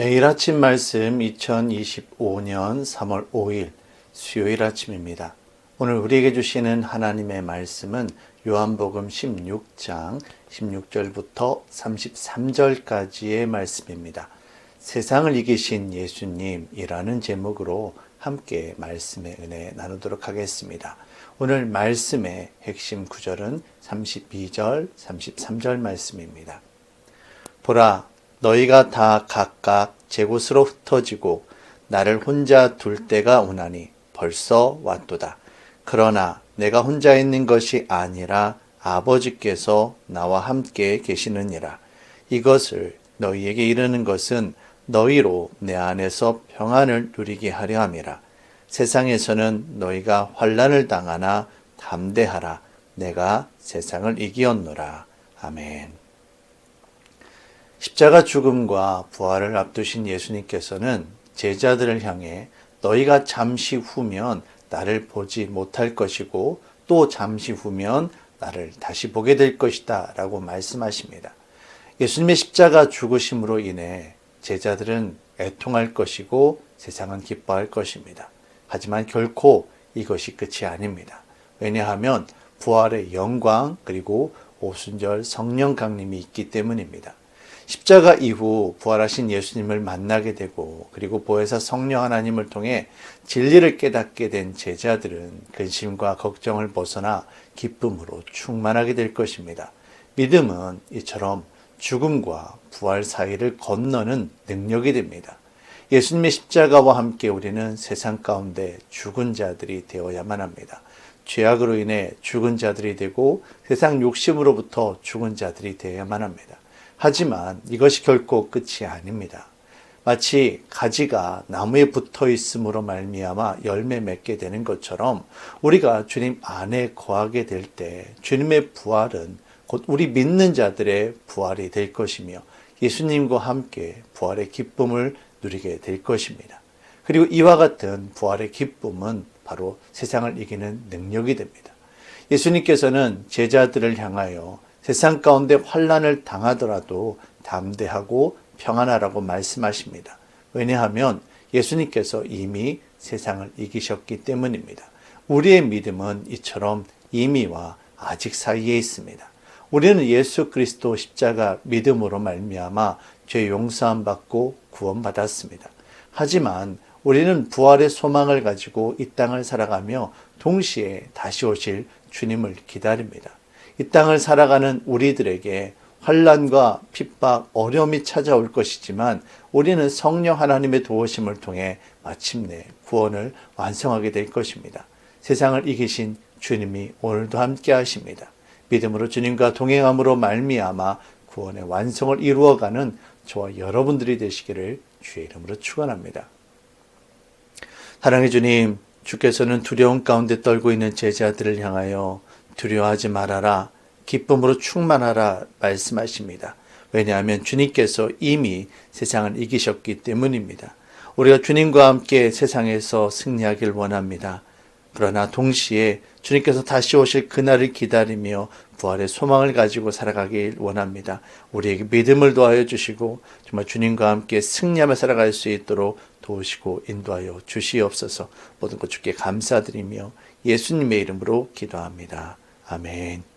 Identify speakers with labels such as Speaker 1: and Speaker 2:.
Speaker 1: 매일 아침 말씀 2025년 3월 5일 수요일 아침입니다. 오늘 우리에게 주시는 하나님의 말씀은 요한복음 16장 16절부터 33절까지의 말씀입니다. 세상을 이기신 예수님이라는 제목으로 함께 말씀의 은혜 나누도록 하겠습니다. 오늘 말씀의 핵심 구절은 32절, 33절 말씀입니다. 보라, 너희가 다 각각 제 곳으로 흩어지고 나를 혼자 둘 때가 오나니 벌써 왔도다. 그러나 내가 혼자 있는 것이 아니라 아버지께서 나와 함께 계시느니라. 이것을 너희에게 이르는 것은 너희로 내 안에서 평안을 누리게 하려 함이라. 세상에서는 너희가 환난을 당하나 담대하라. 내가 세상을 이기었노라. 아멘. 십자가 죽음과 부활을 앞두신 예수님께서는 제자들을 향해 너희가 잠시 후면 나를 보지 못할 것이고 또 잠시 후면 나를 다시 보게 될 것이다 라고 말씀하십니다. 예수님의 십자가 죽으심으로 인해 제자들은 애통할 것이고 세상은 기뻐할 것입니다. 하지만 결코 이것이 끝이 아닙니다. 왜냐하면 부활의 영광 그리고 오순절 성령 강림이 있기 때문입니다. 십자가 이후 부활하신 예수님을 만나게 되고 그리고 보혜사 성령 하나님을 통해 진리를 깨닫게 된 제자들은 근심과 걱정을 벗어나 기쁨으로 충만하게 될 것입니다. 믿음은 이처럼 죽음과 부활 사이를 건너는 능력이 됩니다. 예수님의 십자가와 함께 우리는 세상 가운데 죽은 자들이 되어야만 합니다. 죄악으로 인해 죽은 자들이 되고 세상 욕심으로부터 죽은 자들이 되어야만 합니다. 하지만 이것이 결코 끝이 아닙니다. 마치 가지가 나무에 붙어 있음으로 말미암아 열매 맺게 되는 것처럼 우리가 주님 안에 거하게 될 때 주님의 부활은 곧 우리 믿는 자들의 부활이 될 것이며 예수님과 함께 부활의 기쁨을 누리게 될 것입니다. 그리고 이와 같은 부활의 기쁨은 바로 세상을 이기는 능력이 됩니다. 예수님께서는 제자들을 향하여 세상 가운데 환난을 당하더라도 담대하고 평안하라고 말씀하십니다. 왜냐하면 예수님께서 이미 세상을 이기셨기 때문입니다. 우리의 믿음은 이처럼 이미와 아직 사이에 있습니다. 우리는 예수 그리스도 십자가 믿음으로 말미암아 죄 용서함 받고 구원받았습니다. 하지만 우리는 부활의 소망을 가지고 이 땅을 살아가며 동시에 다시 오실 주님을 기다립니다. 이 땅을 살아가는 우리들에게 환난과 핍박, 어려움이 찾아올 것이지만 우리는 성령 하나님의 도우심을 통해 마침내 구원을 완성하게 될 것입니다. 세상을 이기신 주님이 오늘도 함께 하십니다. 믿음으로 주님과 동행함으로 말미암아 구원의 완성을 이루어가는 저와 여러분들이 되시기를 주의 이름으로 축원합니다. 사랑의 주님, 주께서는 두려움 가운데 떨고 있는 제자들을 향하여 두려워하지 말아라, 기쁨으로 충만하라 말씀하십니다. 왜냐하면 주님께서 이미 세상을 이기셨기 때문입니다. 우리가 주님과 함께 세상에서 승리하길 원합니다. 그러나 동시에 주님께서 다시 오실 그날을 기다리며 부활의 소망을 가지고 살아가길 원합니다. 우리에게 믿음을 더하여 주시고 정말 주님과 함께 승리하며 살아갈 수 있도록 도우시고 인도하여 주시옵소서. 모든 것 주께 감사드리며 예수님의 이름으로 기도합니다. 아멘.